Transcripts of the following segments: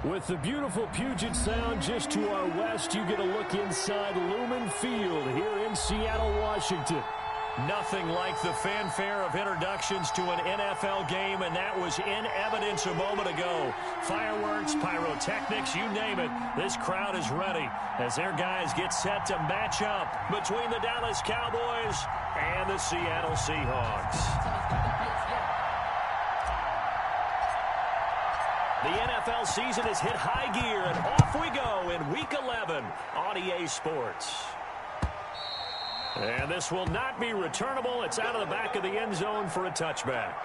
With the beautiful Puget Sound just to our west, you get a look inside Lumen Field here in Seattle, Washington. Nothing like the fanfare of introductions to an NFL game, and that was in evidence a moment ago. Fireworks, pyrotechnics, you name it. This crowd is ready as their guys get set to match up between the Dallas Cowboys and the Seattle Seahawks. The NFL season has hit high gear, and off we go in Week 11 on EA Sports. And this will not be returnable. It's out of the back of the end zone for a touchback.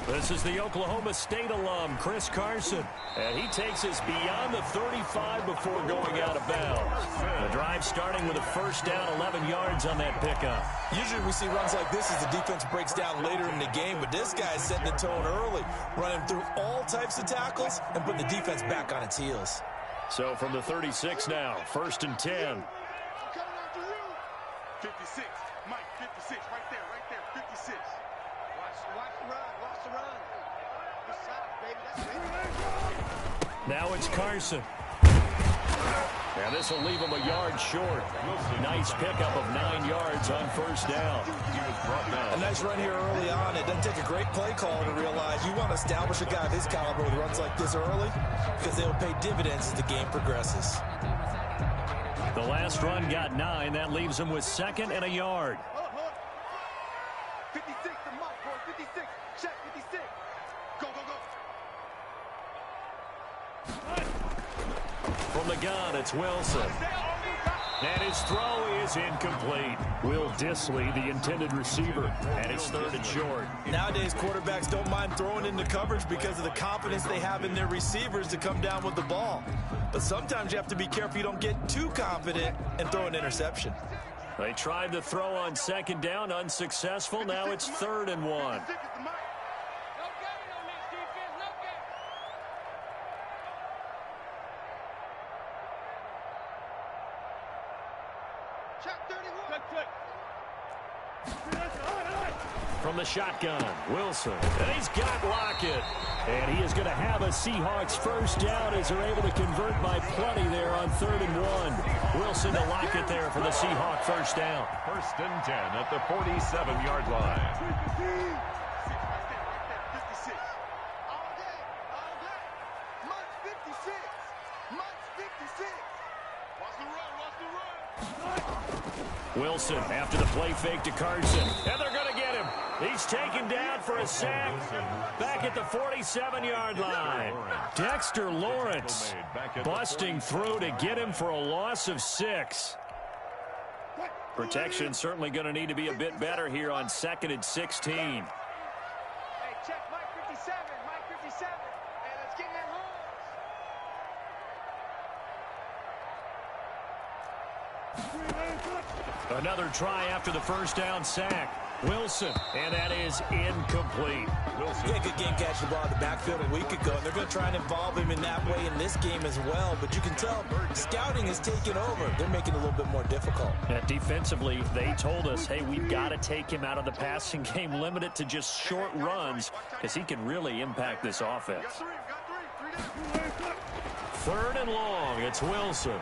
This is the Oklahoma State alum, Chris Carson, and he takes us beyond the 35 before going out of bounds. The drive starting with a first down, 11 yards on that pickup. Usually we see runs like this as the defense breaks down later in the game, but this guy's setting the tone early, running through all types of tackles and putting the defense back on its heels. So from the 36 now, 1st and 10. 56, Mike, 56, right there, 56. Watch the run, watch the run. Good shot, baby, that's it. Now it's Carson. And this will leave him a yard short. Nice pickup of 9 yards on first down. A nice run here early on. It doesn't take a great play call to realize you want to establish a guy of his caliber with runs like this early because they'll pay dividends as the game progresses. The last run got 9. That leaves him with 2nd and a yard. 56 to Mike, boy. 56. Check 56. Go, go, go. From the gun, it's Wilson. And his throw is incomplete. Will Dissly, the intended receiver, and it's 3rd and short. Nowadays, quarterbacks don't mind throwing into coverage because of the confidence they have in their receivers to come down with the ball. But sometimes you have to be careful you don't get too confident and throw an interception. They tried the throw on 2nd down, unsuccessful. Now it's 3rd and 1. From the shotgun, Wilson, and he's got Lockett. And he is going to have a Seahawks first down as they're able to convert by plenty there on 3rd and 1. Wilson to Lockett there for the Seahawk first down. 1st and 10 at the 47-yard line. 56. All day, all day. Mike 56. Mike 56. Watch the run, watch the run. Wilson after the play fake to Carson. And they're going to get him. He's taken down for a sack back at the 47-yard line. Dexter Lawrence busting through to get him for a loss of 6. Protection certainly going to need to be a bit better here on 2nd and 16. Hey, check Mike 57, Mike 57. Hey, let's get that home. Another try after the first down sack. Wilson, and that is incomplete. Wilson. Yeah, good game catching the ball in the backfield a week ago, and they're going to try and involve him in that way in this game as well. But you can tell scouting is taking over. They're making it a little bit more difficult. Defensively, they told us, hey, we've got to take him out of the passing game, limit it to just short runs, because he can really impact this offense. 3rd and long, it's Wilson.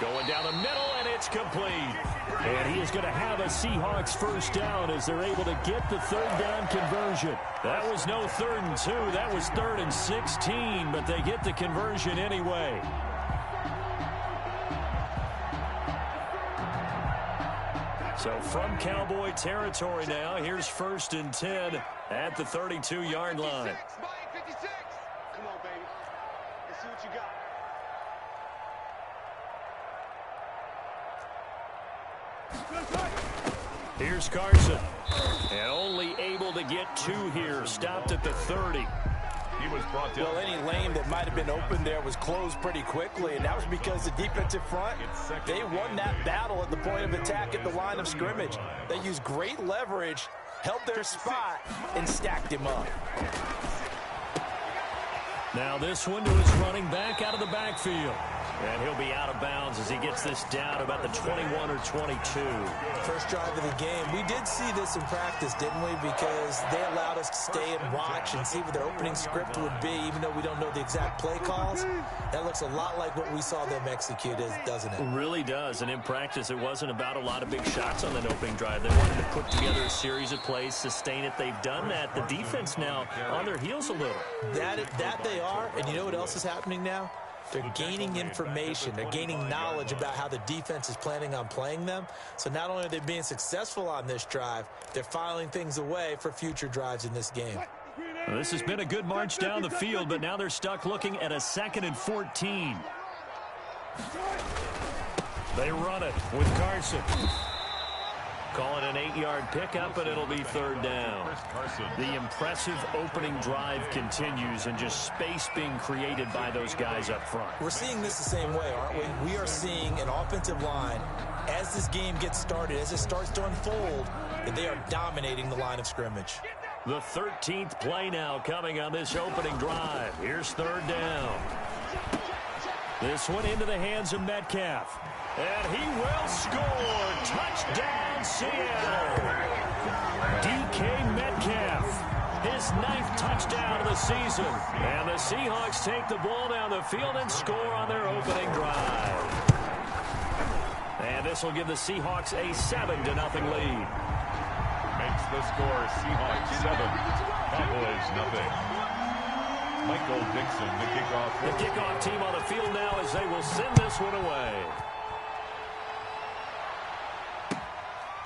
Going down the middle, and it's complete. And he is going to have a Seahawks first down as they're able to get the 3rd down conversion. That was no 3rd and 2. That was 3rd and 16, but they get the conversion anyway. So from Cowboy territory now, here's 1st and 10 at the 32-yard line. 56. Come on, baby. Let's see what you got. Here's Carson. And only able to get 2 here. Stopped at the 30. He was brought down. Well, any lane that might have been open there was closed pretty quickly, and that was because the defensive front, they won that battle at the point of attack at the line of scrimmage. They used great leverage, held their spot, and stacked him up. Now this one to his running back out of the backfield. And he'll be out of bounds as he gets this down about the 21 or 22. First drive of the game. We did see this in practice, didn't we? Because they allowed us to stay and watch and see what their opening script would be, even though we don't know the exact play calls. That looks a lot like what we saw them execute, doesn't it? It really does. And in practice, it wasn't about a lot of big shots on that opening drive. They wanted to put together a series of plays, sustain it. They've done that. The defense now on their heels a little. That they are. And you know what else is happening now? They're gaining information. They're gaining knowledge about how the defense is planning on playing them. So not only are they being successful on this drive, they're filing things away for future drives in this game. Well, this has been a good march down the field, but now they're stuck looking at a 2nd and 14. They run it with Carson. Call it an 8-yard pickup, and it'll be 3rd down. The impressive opening drive continues, and just space being created by those guys up front. We're seeing this the same way, aren't we? We are seeing an offensive line, as this game gets started, as it starts to unfold, that they are dominating the line of scrimmage. The 13th play now coming on this opening drive. Here's 3rd down. This one into the hands of Metcalf. And he will score. Touchdown, Seattle. DK Metcalf, his 9th touchdown of the season. And the Seahawks take the ball down the field and score on their opening drive. And this will give the Seahawks a 7-0 lead. Makes the score Seahawks 7, Cowboys 0. Michael Dixon, the kickoff. The kickoff team on the field now as they will send this one away.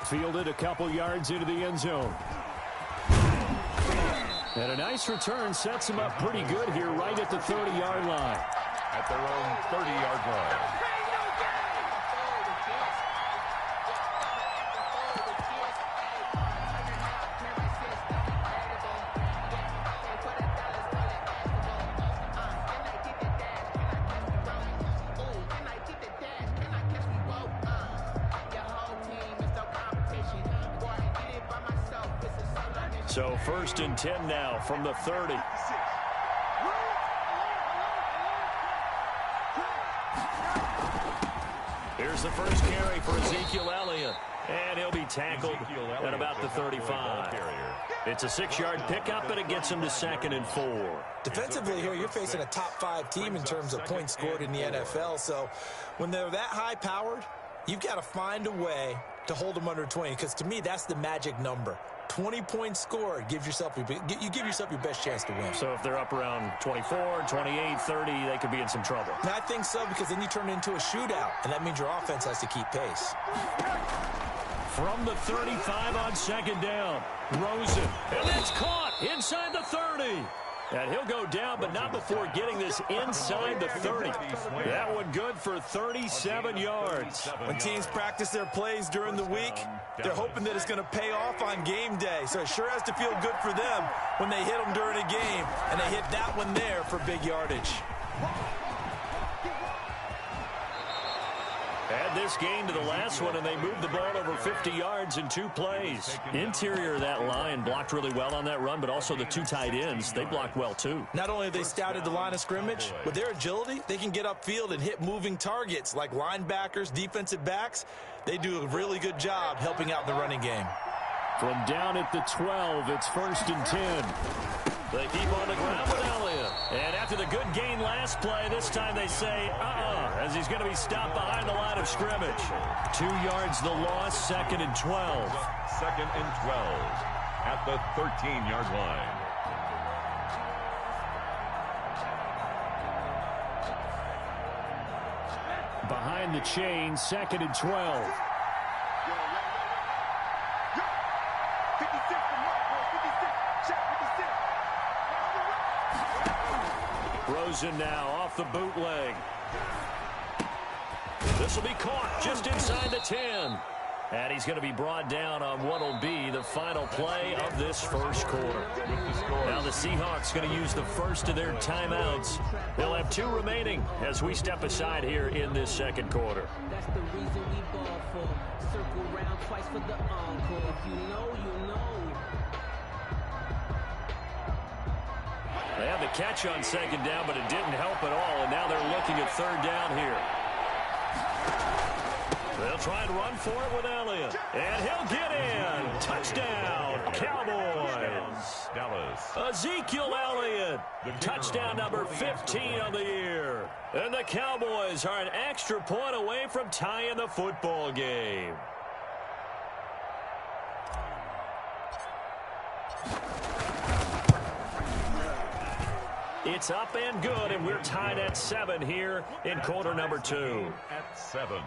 Fielded a couple yards into the end zone. And a nice return sets him up pretty good here right at the 30-yard line. At their own 30-yard line. So 1st and 10 now from the 30. Here's the first carry for Ezekiel Elliott. And he'll be tackled at about the 35. It's a 6-yard pickup, and it gets him to 2nd and 4. Defensively here, you're facing a top-5 team in terms of points scored in the NFL. So when they're that high-powered, you've got to find a way to hold them under 20, because to me, that's the magic number. 20 points scored, you give yourself your best chance to win. So if they're up around 24, 28, 30, they could be in some trouble. And I think so, because then you turn it into a shootout, and that means your offense has to keep pace. From the 35 on 2nd down, Rosen. And it's caught inside the 30. And he'll go down, but not before getting this inside the 30. That one good for 37 yards. When teams practice their plays during the week, they're hoping that it's going to pay off on game day. So it sure has to feel good for them when they hit them during a game. And they hit that one there for big yardage. Add this game to the last one, and they moved the ball over 50 yards in 2 plays. Interior of that line blocked really well on that run, but also the 2 tight ends, they blocked well too. Not only have they scouted the line of scrimmage, with their agility, they can get upfield and hit moving targets like linebackers, defensive backs. They do a really good job helping out the running game. From down at the 12, it's 1st and 10. They keep on the ground with Elliott. And after the good gain last play, this time they say, as he's going to be stopped behind the line of scrimmage. 2 yards the loss, 2nd and 12. 2nd and 12 at the 13-yard line. Behind the chain, 2nd and 12. Rosen now off the bootleg. This will be caught just inside the 10. And he's going to be brought down on what will be the final play of this first quarter. Now the Seahawks going to use the first of their timeouts. They'll have 2 remaining as we step aside here in this second quarter. That's the reason we ball for. Circle round twice for the encore. If you know, you know. They had the catch on 2nd down, but it didn't help at all, and now they're looking at 3rd down here. They'll try and run for it with Elliott, and he'll get in. Touchdown, Cowboys. Dallas. Ezekiel Elliott, touchdown number 15 on the year. And the Cowboys are an extra point away from tying the football game. It's up and good, and we're tied at 7 here in quarter number 2. At 7.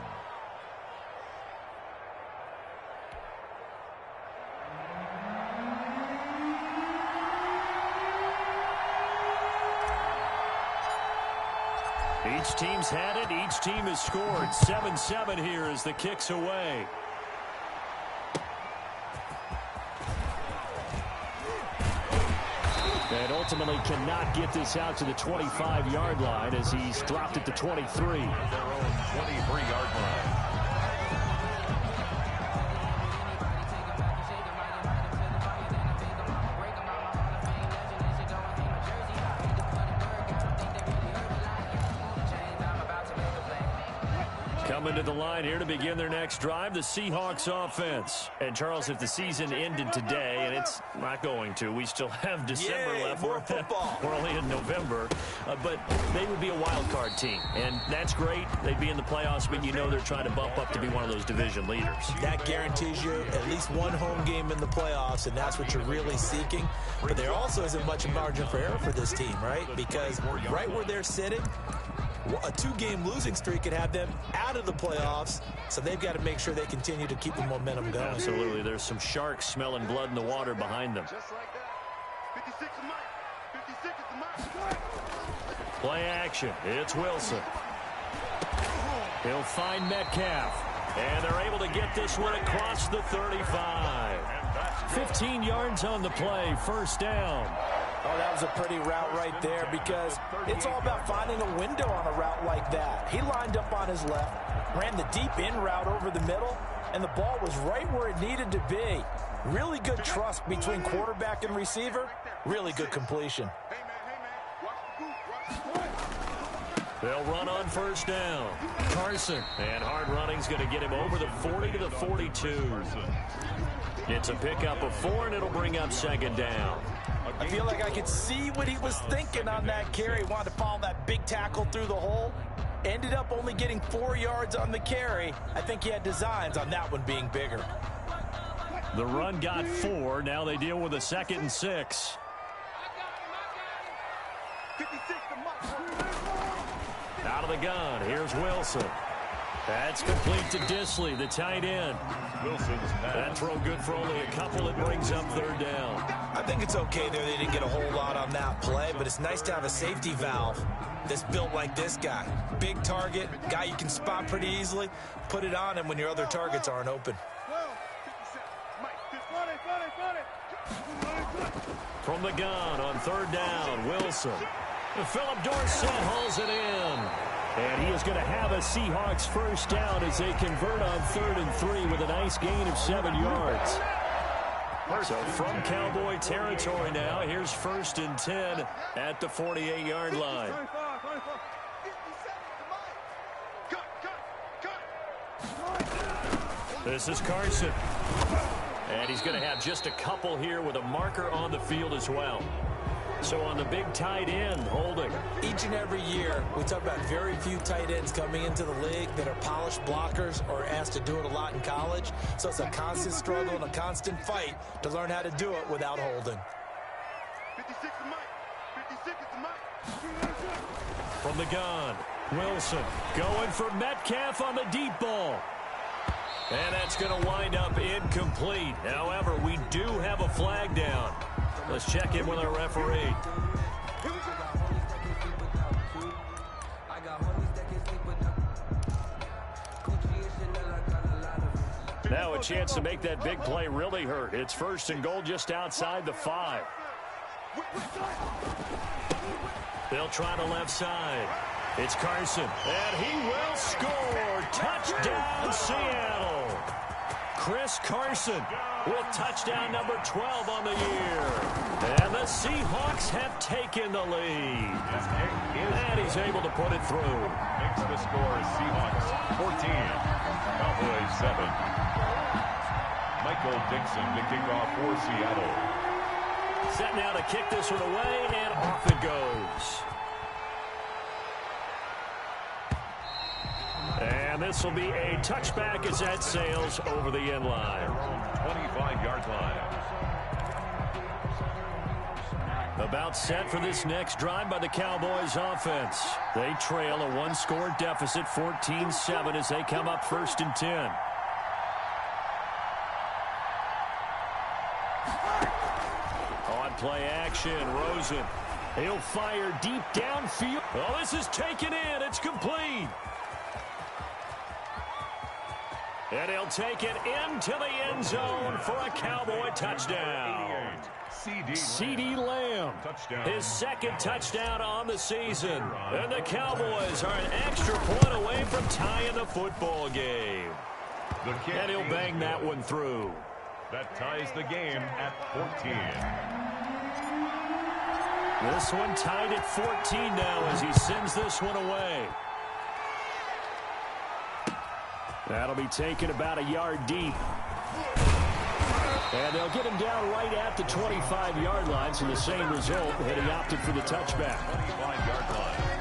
Each team's had it. Each team has scored. 7-7 here as the kick's away. And ultimately cannot get this out to the 25-yard line as he's dropped at the 23. Their own 23-yard line. Coming to the line here to begin their next drive, the Seahawks offense. And, Charles, if the season ended today, and it's not going to, we still have December left. More football. We're only in November. But they would be a wild card team. And that's great. They'd be in the playoffs, but you know they're trying to bump up to be one of those division leaders. That guarantees you at least one home game in the playoffs, and that's what you're really seeking. But there also isn't much margin for error for this team, right? Because right where they're sitting, a 2-game losing streak could have them out of the playoffs, so they've got to make sure they continue to keep the momentum going. Absolutely. There's some sharks smelling blood in the water behind them. Just like that. 56 is mine. 56 is mine. Play action. It's Wilson. He'll find Metcalf. And they're able to get this one across the 35. 15 yards on the play. First down. Oh, that was a pretty route right there because it's all about finding a window on a route like that. He lined up on his left, ran the deep in route over the middle, and the ball was right where it needed to be. Really good trust between quarterback and receiver. Really good completion. Hey, man, watch the boot, watch the boot. They'll run on first down. Carson. And hard running's going to get him over the 40 to the 42. It's a pickup of 4, and it'll bring up 2nd down. I feel like I could see what he was thinking on that carry. He wanted to follow that big tackle through the hole. Ended up only getting 4 yards on the carry. I think he had designs on that one being bigger. The run got 4. Now they deal with a 2nd and 6. 56 to mine. Out of the gun. Here's Wilson. That's complete to Disley, the tight end. Wilson's pass. That throw good for only a couple. It brings up 3rd down. I think it's okay there. They didn't get a whole lot on that play, but it's nice to have a safety valve that's built like this guy. Big target, guy you can spot pretty easily. Put it on him when your other targets aren't open. 12, 57. Mike, From the gun on 3rd down, Wilson. Philip Dorsett hauls it in. And he is going to have a Seahawks first down as they convert on 3rd and 3 with a nice gain of 7 yards. So from Cowboy territory now, here's 1st and 10 at the 48-yard line. This is Carson. And he's going to have just a couple here with a marker on the field as well. So on the big tight end, holding. Each and every year, we talk about very few tight ends coming into the league that are polished blockers or asked to do it a lot in college. So it's a constant struggle and a constant fight to learn how to do it without holding. 56 to Mike. 56 to Mike. From the gun, Wilson going for Metcalf on the deep ball. And that's going to wind up incomplete. However, we do have a flag down. Let's check in with our referee. Now a chance to make that big play really hurt. It's 1st and goal just outside the 5. They'll try the left side. It's Carson, and he will score. Touchdown, Seattle. Chris Carson with touchdown number 12 on the year. And the Seahawks have taken the lead. And he's able to put it through. Makes the score Seahawks 14, Cowboys 7. Michael Dixon to kick off for Seattle. Set now to kick this one away, and off it goes. And this will be a touchback as that sails over the end line. 25-yard line. About set for this next drive by the Cowboys offense. They trail a one-score deficit, 14-7, as they come up 1st and 10. On play action, Rosen. He'll fire deep downfield. Oh, this is taken in. It's complete. And he'll take it into the end zone for a Cowboy touchdown. CD Lamb, his 2nd touchdown on the season. And the Cowboys are an extra point away from tying the football game. And he'll bang that one through. That ties the game at 14. This one tied at 14 now as he sends this one away. That'll be taken about a yard deep. And they'll get him down right at the 25-yard line, so the same result, and he opted for the touchback. 25-yard line.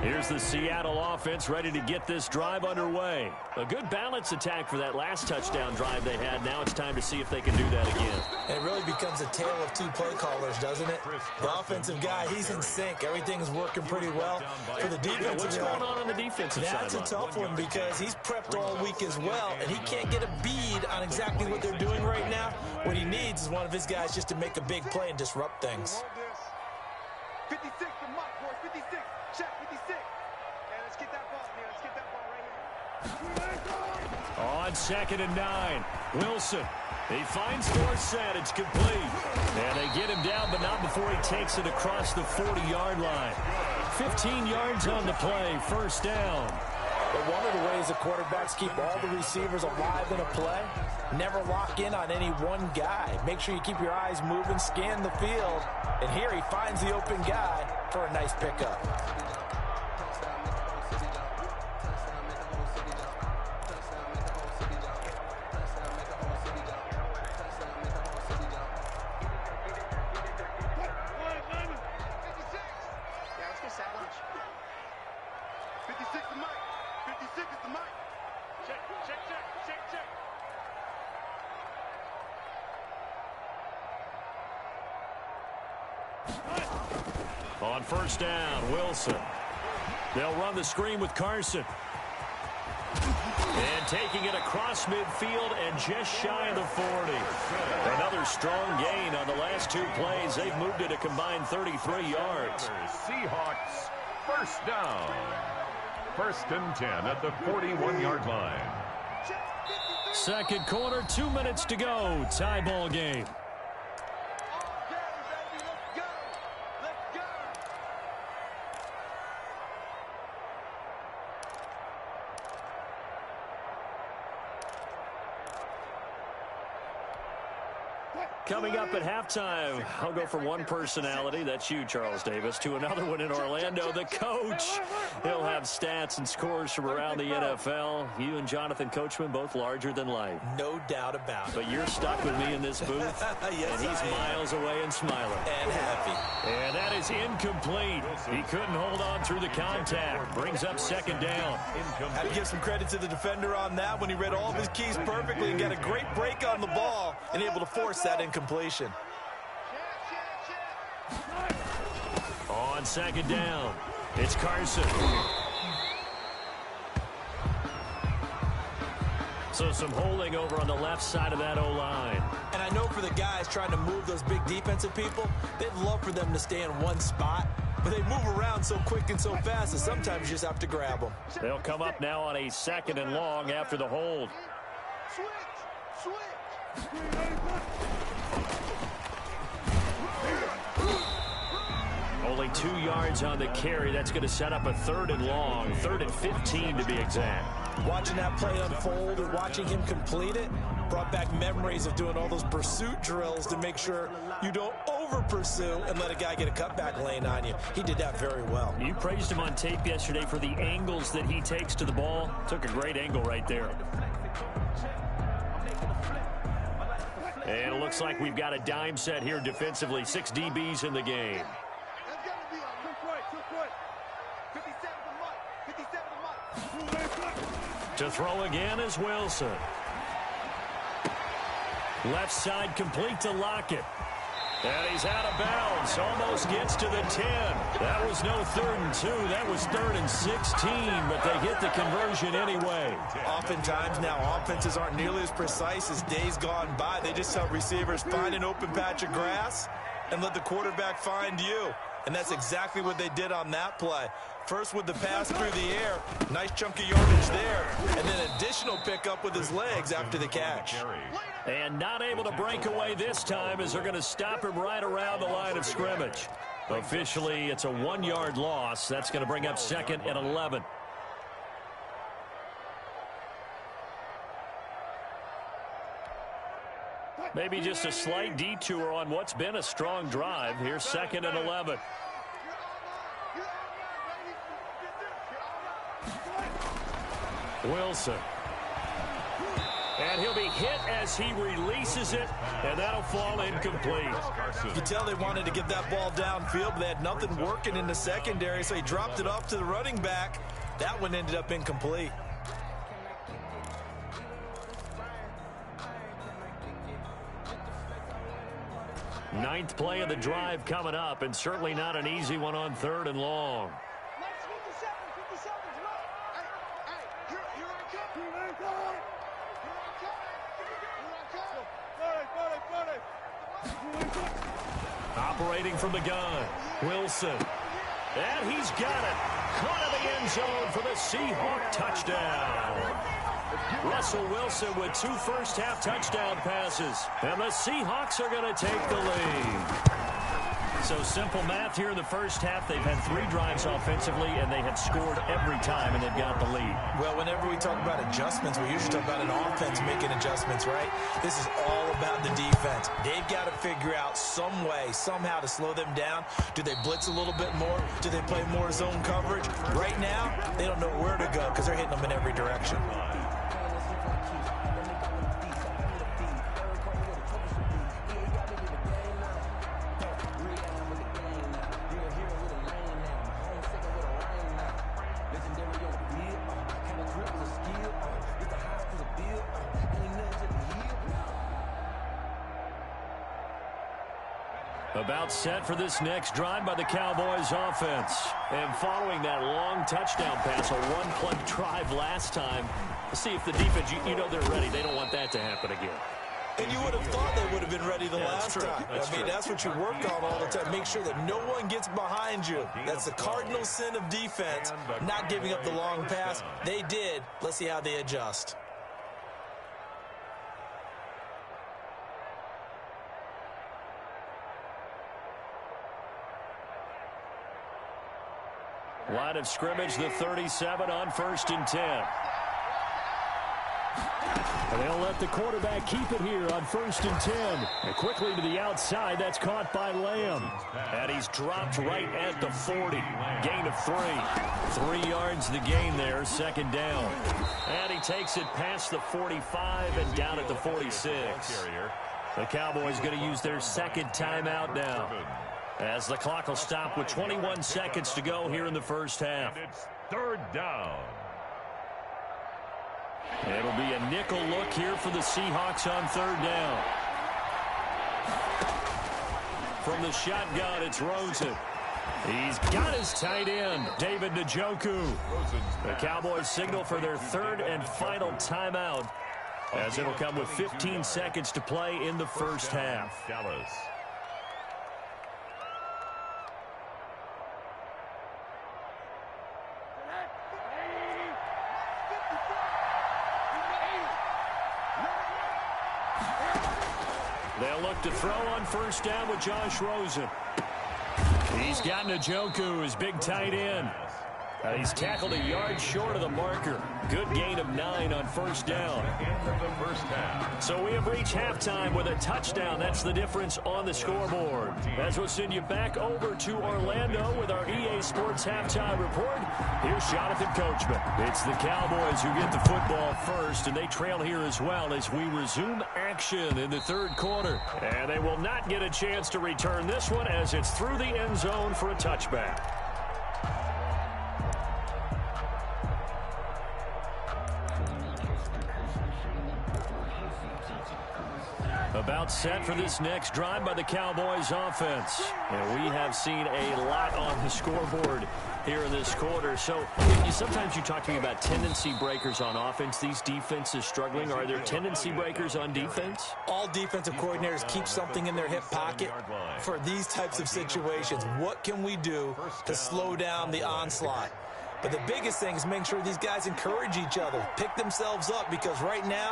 Here's the Seattle offense ready to get this drive underway. A good balance attack for that last touchdown drive they had. Now it's time to see if they can do that again. It really becomes a tale of two play callers, doesn't it? The offensive guy, he's in sync. Everything's working pretty well. For the defensive What's going on the defensive side? That's a tough one because he's prepped all week as well, and he can't get a bead on exactly what they're doing right now. What he needs is one of his guys just to make a big play and disrupt things. 56 to Mike, boys. 56. Check 56. And let's get that ball here. Let's get that ball right here. On 2nd and 9, Wilson. He finds Dorsett. It's complete. And they get him down, but not before he takes it across the 40-yard line. 15 yards on the play. 1st down. But one of the ways the quarterbacks keep all the receivers alive in a play, never lock in on any one guy. Make sure you keep your eyes moving, scan the field. And here he finds the open guy for a nice pickup. On 1st down, Wilson. They'll run the screen with Carson. And taking it across midfield and just shy of the 40. Another strong gain on the last 2 plays. They've moved it a combined 33 yards. Seahawks, 1st down. 1st and 10 at the 41-yard line. 2nd quarter, 2 minutes to go. Tie ball game. Coming up at halftime, I'll go from one personality, that's you, Charles Davis, to another one in Orlando, the coach. He'll have stats and scores from around the NFL. You and Jonathan Coachman, both larger than life. No doubt about it. But you're stuck with me in this booth, yes, and he's miles away and smiling. And happy. And that is incomplete. He couldn't hold on through the contact. Brings up second down. I have to give some credit to the defender on that when he read all of his keys perfectly and got a great break on the ball and able to force that incompletion. On second down, it's Carson. So some holding over on the left side of that O-line. And I know for the guys trying to move those big defensive people, they'd love for them to stay in one spot. But they move around so quick and so fast that sometimes you just have to grab them. They'll come up now on a second and long after the hold. Switch. Only 2 yards on the carry. That's going to set up a third and long, 3rd and 15 to be exact. Watching that play unfold and watching him complete it brought back memories of doing all those pursuit drills to make sure you don't over-pursue and let a guy get a cutback lane on you. He did that very well. You praised him on tape yesterday for the angles that he takes to the ball. Took a great angle right there. And it looks like we've got a dime set here defensively. 6 DBs in the game. That's got to be a quick right. 57 to Mike. To throw again is Wilson. Left side complete to Lockett. And he's out of bounds. Almost gets to the 10. That was no 3rd and 2. That was 3rd and 16. But they get the conversion anyway. Oftentimes now offenses aren't nearly as precise as days gone by. They just help receivers find an open patch of grass and let the quarterback find you. And that's exactly what they did on that play. First with the pass through the air. Nice chunk of yardage there. And then additional pickup with his legs after the catch. And not able to break away this time as they're going to stop him right around the line of scrimmage. Officially, it's a 1-yard loss. That's going to bring up 2nd and 11. Maybe just a slight detour on what's been a strong drive. Here's 2nd and 11. Wilson. And he'll be hit as he releases it, and that'll fall incomplete. You can tell they wanted to get that ball downfield, but they had nothing working in the secondary, so he dropped it off to the running back. That one ended up incomplete. Ninth play of the drive coming up, and certainly not an easy one on 3rd and long. Operating from the gun, Wilson. And he's got it. Caught in the end zone for the Seahawks touchdown. Russell Wilson with 2 first-half touchdown passes. And the Seahawks are going to take the lead. So simple math here in the first half. They've had 3 drives offensively, and they have scored every time, and they've got the lead. Well, whenever we talk about adjustments, we usually talk about an offense making adjustments, right? This is all about the defense. They've got to figure out some way, somehow to slow them down. Do they blitz a little bit more? Do they play more zone coverage? Right now, they don't know where to go because they're hitting them in every direction. About set for this next drive by the Cowboys offense. And following that long touchdown pass, a 1-play drive last time. Let's see if the defense, you know they're ready. They don't want that to happen again. And you would have thought they would have been ready the last time. I mean, that's what you work on all the time. Make sure that no one gets behind you. That's the cardinal sin of defense, not giving up the long pass. They did. Let's see how they adjust. Line of scrimmage, the 37 on 1st and 10. They'll let the quarterback keep it here on 1st and 10. And quickly to the outside. That's caught by Lamb. And he's dropped right at the 40. Gain of 3. 3 yards the gain there, 2nd down. And he takes it past the 45 and down at the 46. The Cowboys going to use their 2nd timeout now, as the clock will stop with 21 seconds to go here in the first half. And it's 3rd down. It'll be a nickel look here for the Seahawks on 3rd down. From the shotgun, it's Rosen. He's got his tight end, David Njoku. The Cowboys signal for their 3rd and final timeout, as it'll come with 15 seconds to play in the first half. Dallas. They'll look to throw on 1st down with Josh Rosen. He's got Njoku, his big tight end. He's tackled a yard short of the marker. Good gain of 9 on 1st down. So we have reached halftime with a touchdown. That's the difference on the scoreboard. As we'll send you back over to Orlando with our EA Sports halftime report, here's Jonathan Coachman. It's the Cowboys who get the football first, and they trail here as well as we resume action in the 3rd quarter. And they will not get a chance to return this one, as it's through the end zone for a touchback. About set for this next drive by the Cowboys offense. And we have seen a lot on the scoreboard here in this quarter. So sometimes you talk to me about tendency breakers on offense. These defenses struggling. Are there tendency breakers on defense? All defensive coordinators keep something in their hip pocket for these types of situations. What can we do to slow down the onslaught? But the biggest thing is make sure these guys encourage each other, pick themselves up, because right now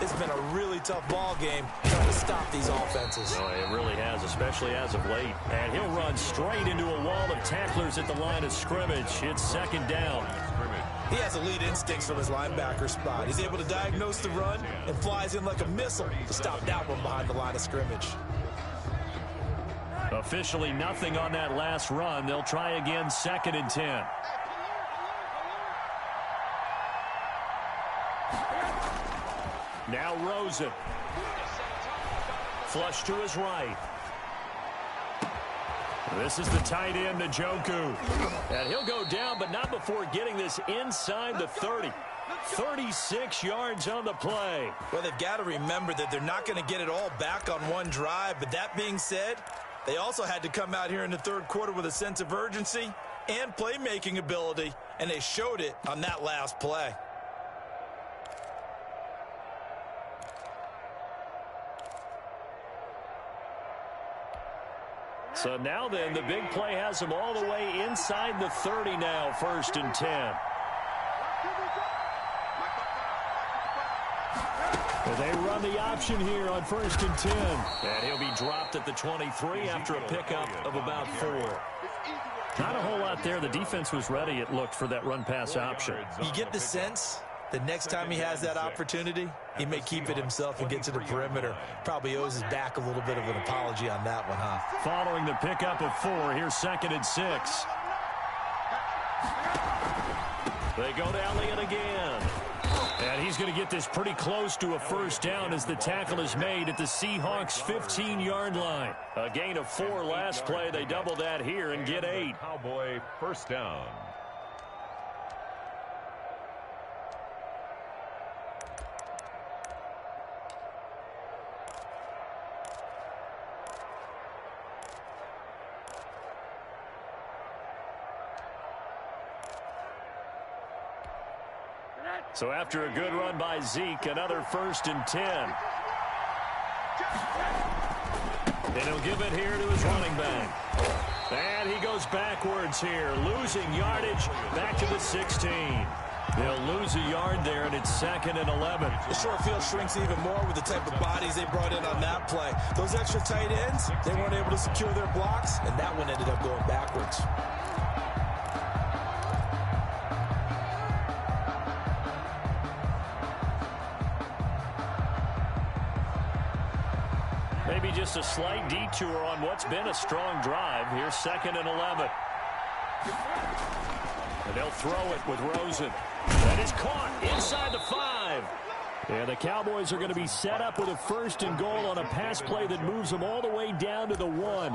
it's been a really tough ball game trying to stop these offenses. Oh, it really has, especially as of late. And he'll run straight into a wall of tacklers at the line of scrimmage. It's 2nd down. He has elite instincts from his linebacker spot. He's able to diagnose the run and flies in like a missile to stop that one behind the line of scrimmage. Officially nothing on that last run. They'll try again, 2nd and 10. Now Rosen. Flush to his right. This is the tight end, Njoku. And he'll go down, but not before getting this inside the 30. 36 yards on the play. Well, they've got to remember that they're not going to get it all back on one drive. But that being said, they also had to come out here in the 3rd quarter with a sense of urgency and playmaking ability, and they showed it on that last play. So now then, the big play has them all the way inside the 30 now, 1st and 10. They run the option here on 1st and 10. And he'll be dropped at the 23 after a pickup of about 4. Not a whole lot there. The defense was ready, it looked, for that run-pass option. You get the sense the next time he has that opportunity, he may keep it himself and get to the perimeter. Probably owes his back a little bit of an apology on that one, huh? Following the pickup of 4, here's 2nd and 6. They go to Elliott again. And he's going to get this pretty close to a 1st down as the tackle is made at the Seahawks' 15-yard line. A gain of 4 last play. They double that here and get 8. Cowboy 1st down. So after a good run by Zeke, another 1st and 10. And he'll give it here to his running back. And he goes backwards here, losing yardage back to the 16. They'll lose a yard there, and it's 2nd and 11. The short field shrinks even more with the type of bodies they brought in on that play. Those extra tight ends, they weren't able to secure their blocks, and that one ended up going backwards. Maybe just a slight detour on what's been a strong drive. Here's 2nd and 11. And they'll throw it with Rosen. That is caught inside the 5. And the Cowboys are going to be set up with a 1st and goal on a pass play that moves them all the way down to the 1.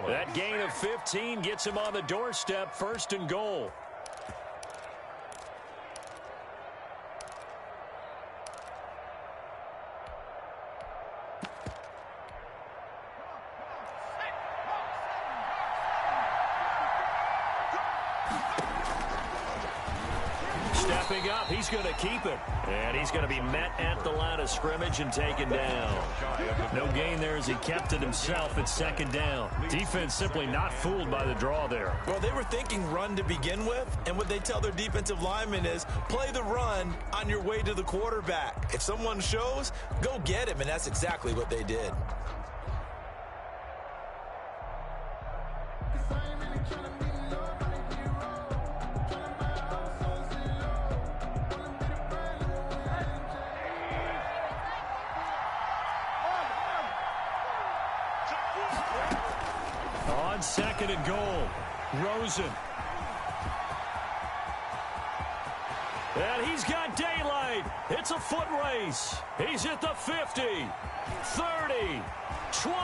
That gain of 15 gets him on the doorstep, 1st and goal. Stepping up, he's going to keep it. And he's going to be met at the line of scrimmage and taken down. No gain there as he kept it himself at 2nd down. Defense simply not fooled by the draw there. Well, they were thinking run to begin with, and what they tell their defensive linemen is play the run on your way to the quarterback. If someone shows, go get him, and that's exactly what they did. On 2nd and goal, Rosen. And he's got daylight. It's a foot race. He's at the 50, 30, 20,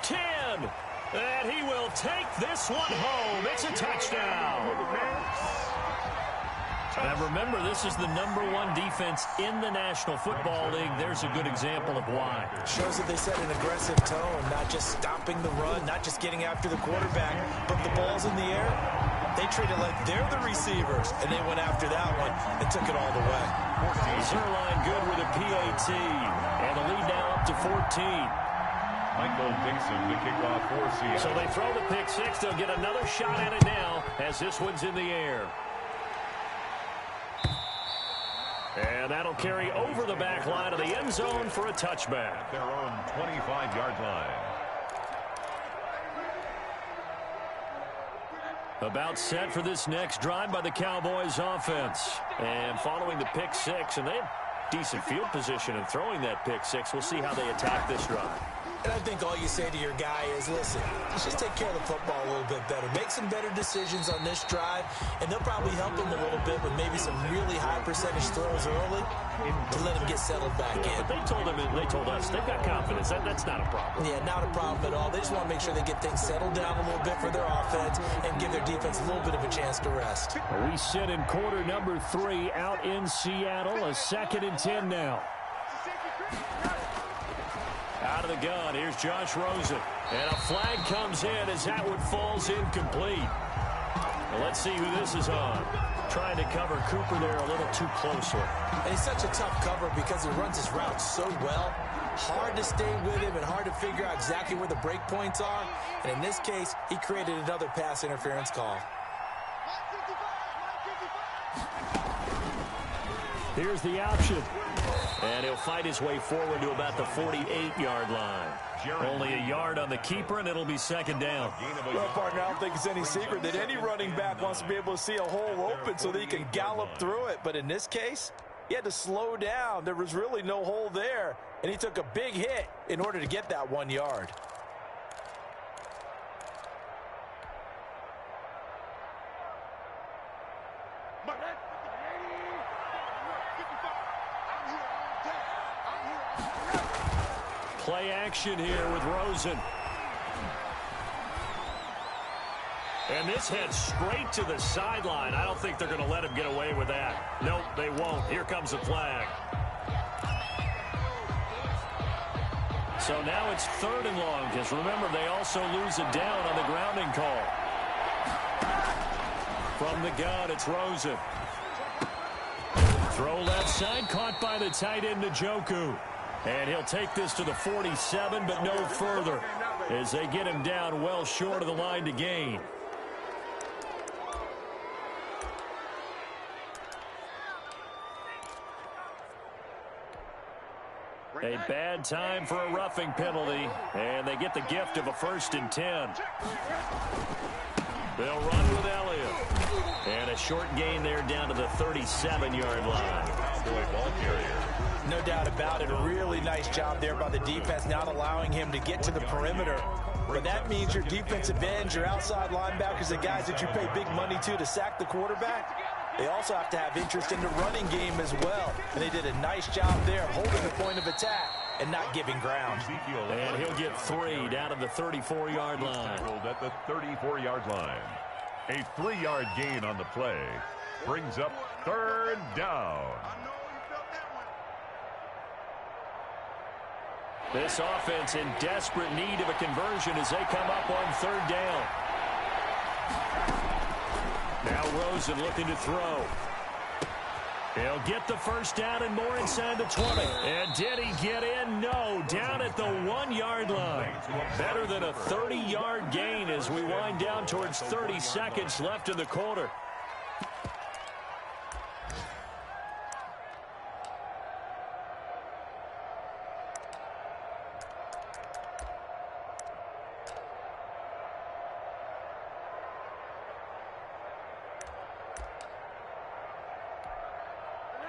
10. And he will take this one home. It's a touchdown. And remember, this is the #1 defense in the National Football League. There's a good example of why. Shows that they set an aggressive tone, not just stopping the run, not just getting after the quarterback, but the ball's in the air. They treat it like they're the receivers, and they went after that one and took it all the way. Zerline good with a PAT, and the lead now up to 14. Michael Dixon to kick off for Seattle. So they throw the pick 6. They'll get another shot at it now as this one's in the air. And that'll carry over the back line of the end zone for a touchback. Their own 25-yard line. About set for this next drive by the Cowboys offense. And following the pick 6, and they have decent field position in throwing that pick 6. We'll see how they attack this drive. And I think all you say to your guy is, listen, let's just take care of the football a little bit better. Make some better decisions on this drive, and they'll probably help him a little bit with maybe some really high percentage throws early to let him get settled back in. But they told us they've got confidence. That's not a problem. Yeah, not a problem at all. They just want to make sure they get things settled down a little bit for their offense and give their defense a little bit of a chance to rest. We sit in quarter number 3 out in Seattle. A 2nd and 10 now. Out of the gun, here's Josh Rosen. And a flag comes in as that one falls incomplete. Well, let's see who this is on. Trying to cover Cooper there a little too closely. And he's such a tough cover because he runs his route so well. Hard to stay with him and hard to figure out exactly where the break points are. And in this case, he created another pass interference call. Here's the option. And he'll fight his way forward to about the 48-yard line. Only a yard on the keeper, and it'll be 2nd down. Well, partner, I don't think it's any secret that any running back wants to be able to see a hole open so that he can gallop through it. But in this case, he had to slow down. There was really no hole there, and he took a big hit in order to get that 1 yard. Play action here with Rosen. And this heads straight to the sideline. I don't think they're going to let him get away with that. Nope, they won't. Here comes the flag. So now it's 3rd and long, because remember, they also lose it down on the grounding call. From the gun, it's Rosen. Throw left side, caught by the tight end, Njoku. And he'll take this to the 47, but no further, as they get him down well short of the line to gain. A bad time for a roughing penalty, and they get the gift of a 1st and 10. They'll run with Elliott. And a short gain there down to the 37-yard line. Cowboy ball carrier. No doubt about it. A really nice job there by the defense, not allowing him to get to the perimeter. But that means your defensive ends, your outside linebackers, the guys that you pay big money to sack the quarterback, they also have to have interest in the running game as well. And they did a nice job there of holding the point of attack and not giving ground. And he'll get 3 down at the 34-yard line. At the 34-yard line. A 3-yard gain on the play brings up 3rd down. This offense in desperate need of a conversion as they come up on 3rd down. Now Rosen looking to throw. He'll get the first down and more inside the 20. And did he get in? No. Down at the 1-yard line. Better than a 30-yard gain as we wind down towards 30 seconds left in the quarter.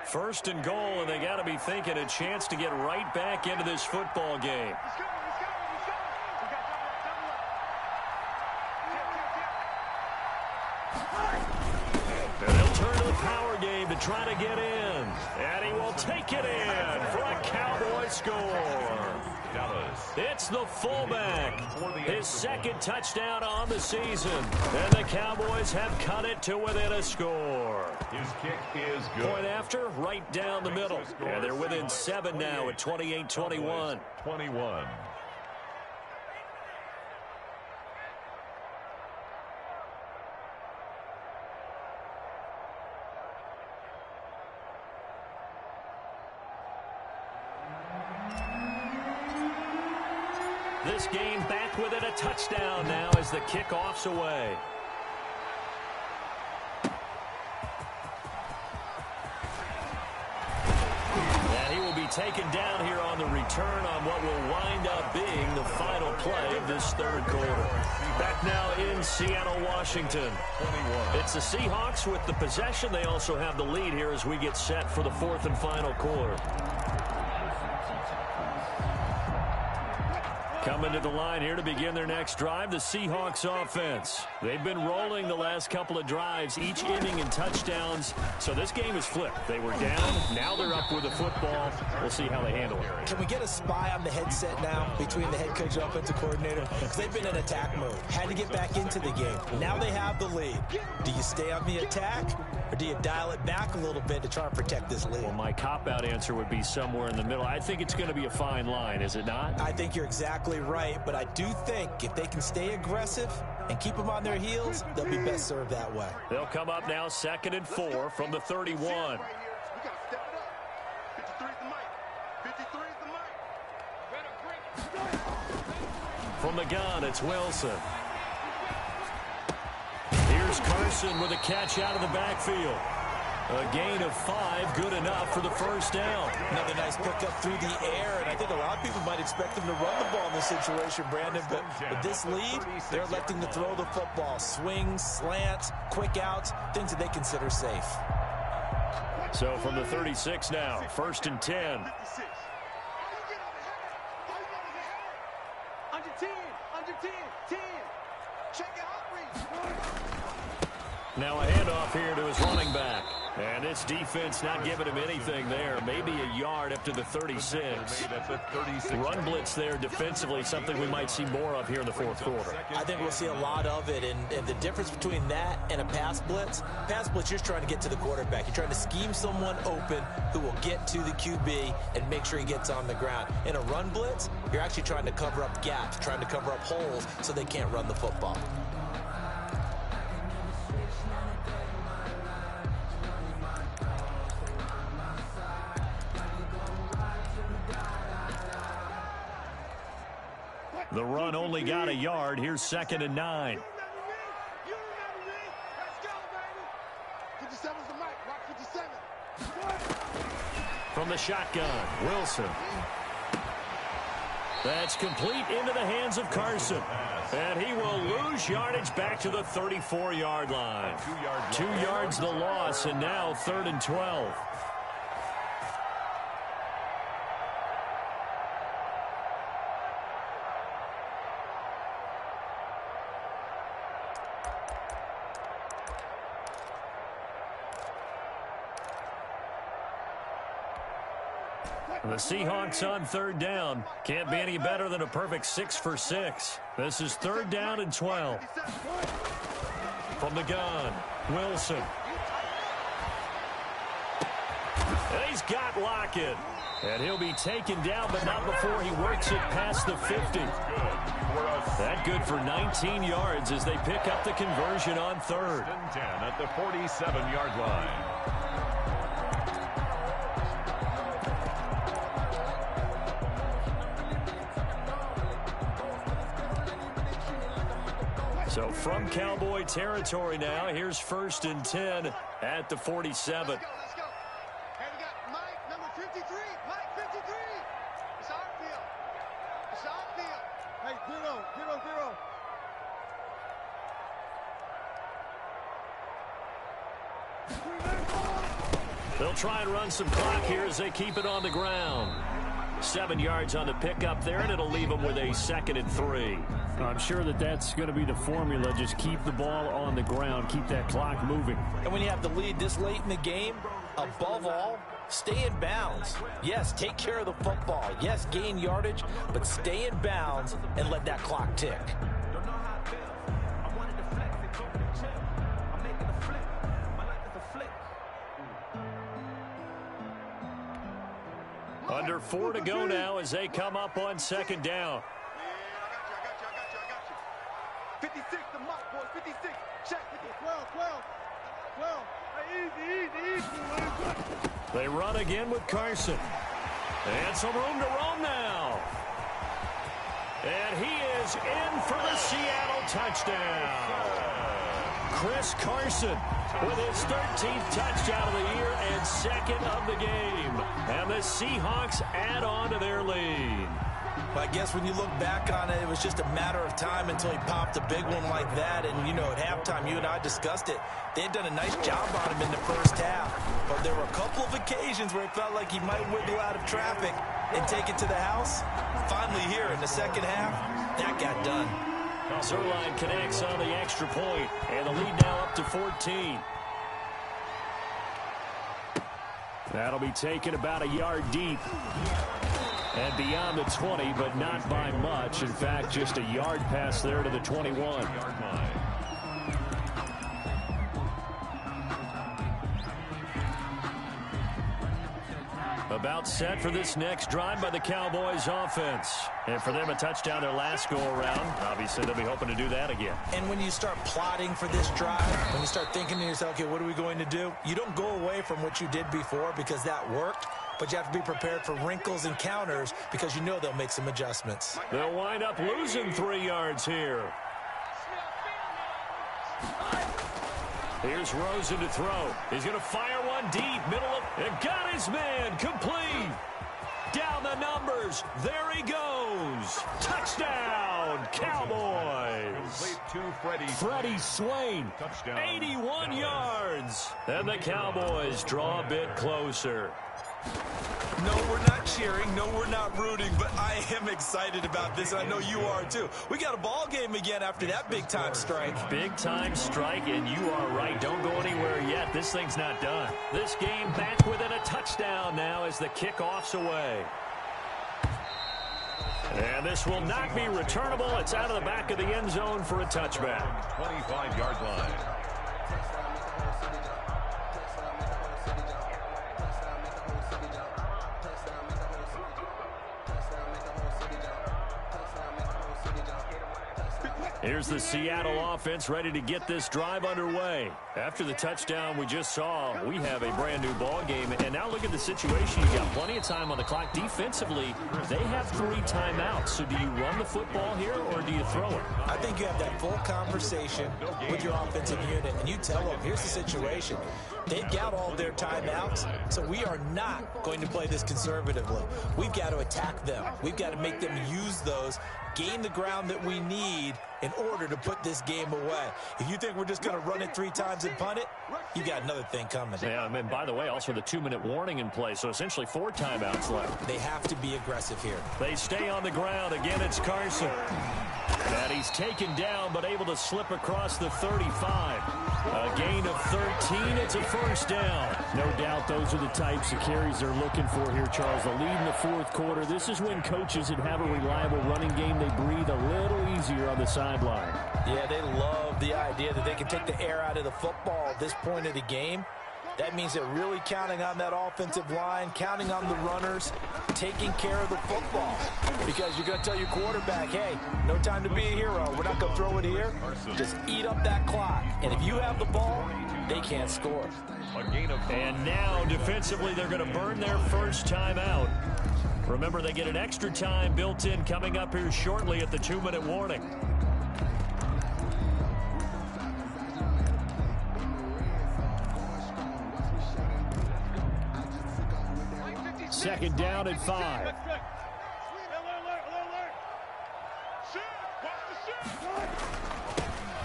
First and goal, and they got to be thinking a chance to get right back into this football game. And they'll turn to the power game to try to get in. And he will take it in for a Cowboy score. It's the fullback. His second touchdown on the season. And the Cowboys have cut it to within a score. His kick is good. Point after, right down the middle. And they're within 7 now at 28-21. 21. This game back within a touchdown now as the kickoff's away. And he will be taken down here on the return on what will wind up being the final play of this 3rd quarter. Back now in Seattle, Washington. It's the Seahawks with the possession. They also have the lead here as we get set for the 4th and final quarter. Coming to the line here to begin their next drive, the Seahawks offense. They've been rolling the last couple of drives, each inning in touchdowns. So this game is flipped. They were down. Now they're up with the football. We'll see how they handle it. Can we get a spy on the headset now between the head coach and offensive coordinator? Because they've been in attack mode. Had to get back into the game. Now they have the lead. Do you stay on the attack, or do you dial it back a little bit to try and protect this lead? Well, my cop-out answer would be somewhere in the middle. I think it's going to be a fine line, is it not? I think you're exactly right, but I do think if they can stay aggressive and keep them on their heels, they'll be best served that way. They'll come up now 2nd and 4 from the 31. From the gun, it's Wilson. Here's Carson with a catch out of the backfield. A gain of 5, good enough for the first down. Another nice pickup through the air, and I think a lot of people might expect them to run the ball in this situation, Brandon, but with this lead, they're electing to throw the football. Swings, slants, quick outs, things that they consider safe. So from the 36 now, 1st and 10. Under 10, 10. Check it out, Now a handoff here to his running back. And this defense not giving him anything there. Maybe a yard up to the 36. Run blitz there defensively, something we might see more of here in the 4th quarter. I think we'll see a lot of it, and the difference between that and a pass blitz, you're just trying to get to the quarterback. You're trying to scheme someone open who will get to the QB and make sure he gets on the ground. In a run blitz, you're actually trying to cover up gaps, trying to cover up holes so they can't run the football. The run only got a yard. Here's 2nd and 9. From the shotgun, Wilson. That's complete into the hands of Carson. And he will lose yardage back to the 34-yard line. 2 yards the loss, and now 3rd and 12. The Seahawks on third down. Can't be any better than a perfect 6 for 6. This is third down and 12. From the gun, Wilson. And he's got Lockett. And he'll be taken down, but not before he works it past the 50. That good for 19 yards as they pick up the conversion on third. First and 10 at the 47-yard line. So from Cowboy territory now, here's first and 10 at the 47. Let's go. Hey, we got Mike, number 53. Mike, 53. It's our field. It's our field. Hey, 0, 0, 0. They'll try and run some clock here as they keep it on the ground. 7 yards on the pickup there, and it'll leave them with a 2nd and 3. I'm sure that's going to be the formula. Just keep the ball on the ground. Keep that clock moving. And when you have the lead this late in the game, above all, stay in bounds. Yes, take care of the football. Yes, gain yardage, but stay in bounds and let that clock tick. Under 4 to go now as they come up on second down. I got you. 56, the mark, boys. 56. Check. 12. Hey, easy. They run again with Carson. And some room to roam now. And he is in for the Seattle touchdown. Chris Carson with his 13th touchdown of the year and 2nd of the game. And the Seahawks add on to their lead. I guess when you look back on it, it was just a matter of time until he popped a big one like that. And, you know, at halftime, you and I discussed it. They had done a nice job on him in the first half. But there were a couple of occasions where it felt like he might wiggle out of traffic and take it to the house. Finally here in the second half, that got done. Zerline connects on the extra point, and the lead now up to 14. That'll be taken about a yard deep. And beyond the 20, but not by much. In fact, just a yard pass there to the 21-yard line. About set for this next drive by the Cowboys offense. And for them, a touchdown their last go-around. Obviously, they'll be hoping to do that again. And when you start plotting for this drive, when you start thinking to yourself, okay, what are we going to do? You don't go away from what you did before because that worked, but you have to be prepared for wrinkles and counters because you know they'll make some adjustments. They'll wind up losing 3 yards here. Here's Rosen to throw. He's going to fire one deep, middle of, and got his man, complete. Down the numbers, there he goes. Touchdown, Cowboys. Freddie Swain, 81 yards. And the Cowboys draw a bit closer. No, we're not cheering. No, we're not rooting, but I am excited about this, and I know you are too. We got a ball game again after that big-time strike. Big-time strike, and you are right. Don't go anywhere yet. This thing's not done. This game back within a touchdown now as the kickoff's away. And this will not be returnable. It's out of the back of the end zone for a touchback. 25-yard line. Here's the Seattle offense ready to get this drive underway. After the touchdown we just saw, we have a brand new ball game. And now look at the situation. You got plenty of time on the clock. Defensively, they have 3 timeouts. So do you run the football here or do you throw it? I think you have that full conversation with your offensive unit, and you tell them, here's the situation. They've got all their timeouts, so we are not going to play this conservatively. We've got to attack them. We've got to make them use those, gain the ground that we need in order to put this game away. If you think we're just going to run it 3 times and punt it, you got another thing coming. Yeah, and by the way, also the 2-minute warning in play, so essentially 4 timeouts left. They have to be aggressive here. They stay on the ground. Again, it's Carson. And he's taken down, but able to slip across the 35. A gain of 13. It's a first down. No doubt those are the types of carries they're looking for here, Charles. The lead in the fourth quarter. This is when coaches that have a reliable running game, they breathe a little easier on the sideline. Yeah, they love the idea that they can take the air out of the football at this point of the game. That means they're really counting on that offensive line, counting on the runners, taking care of the football. Because you're going to tell your quarterback, hey, no time to be a hero. We're not going to throw it here. Just eat up that clock. And if you have the ball, they can't score. And now, defensively, they're going to burn their first time out. Remember, they get an extra time built in coming up here shortly at the 2-minute warning. Second down and 5.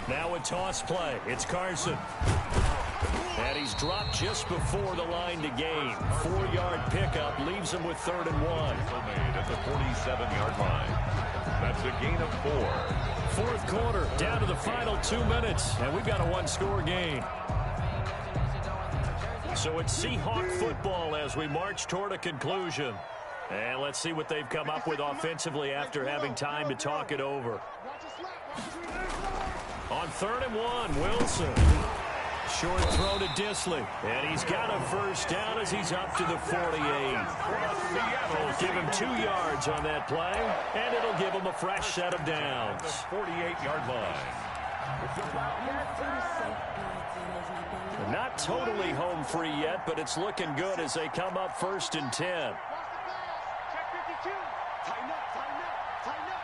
Now a toss play. It's Carson. And he's dropped just before the line to gain. 4-yard pickup leaves him with 3rd and 1. Made at the 47-yard line. That's a gain of 4. Fourth quarter, down to the final 2 minutes. And we've got a 1-score game. So it's Seahawk football as we march toward a conclusion. And let's see what they've come up with offensively after having time to talk it over. On 3rd and 1, Wilson. Short throw to Disley. And he's got a first down as he's up to the 48. It'll give him 2 yards on that play, and it'll give him a fresh set of downs. 48-yard line. Not totally home free yet, but it's looking good as they come up 1st and 10. Check 52. Tighten up, tighten up, tighten up.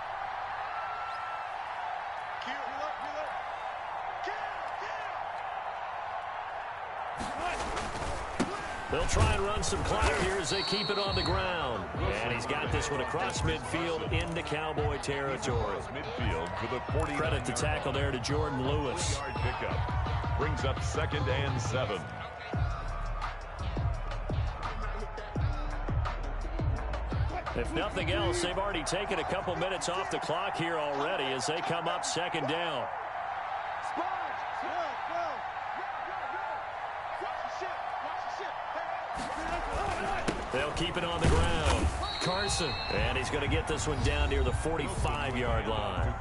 They'll try and run some clock here as they keep it on the ground. And he's got this one across midfield into Cowboy territory. Midfield for the 40. Credit the tackle there to Jordan Lewis. 40-yard pickup. Brings up 2nd and 7. If nothing else, they've already taken a couple minutes off the clock here already as they come up 2nd down. They'll keep it on the ground. Carson. And he's going to get this one down near the 45-yard line.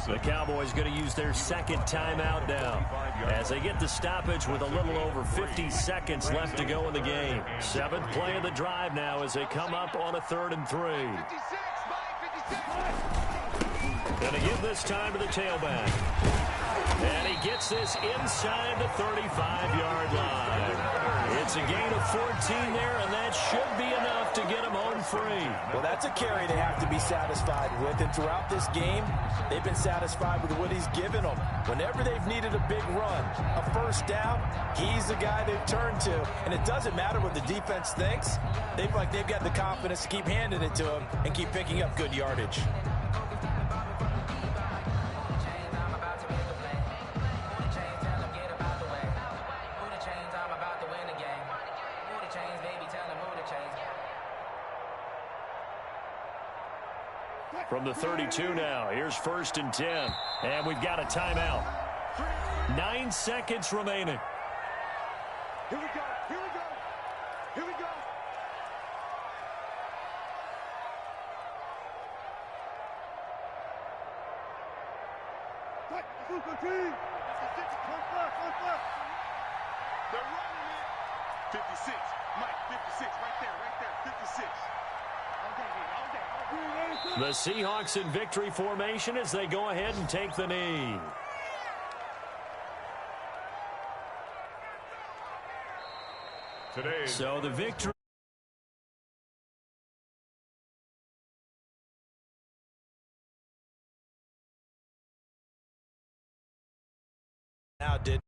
The Cowboys going to use their 2nd timeout now as they get the stoppage with a little over 50 seconds left to go in the game. 7th play of the drive now as they come up on a 3rd and 3. Going to give this time to the tailback. And he gets this inside the 35-yard line. It's a gain of 14 there, and that should be enough to get him home free. Well, that's a carry they have to be satisfied with, and throughout this game, they've been satisfied with what he's given them. Whenever they've needed a big run, a first down, he's the guy they've turned to, and it doesn't matter what the defense thinks. They've got the confidence to keep handing it to him and keep picking up good yardage. From the 32 now, here's 1st and 10. And we've got a timeout. 9 seconds remaining. Here we go, here we go, here we go. They're running it. 56, Mike, 56, right there, 56. The Seahawks in victory formation as they go ahead and take the knee. So the victory. Now did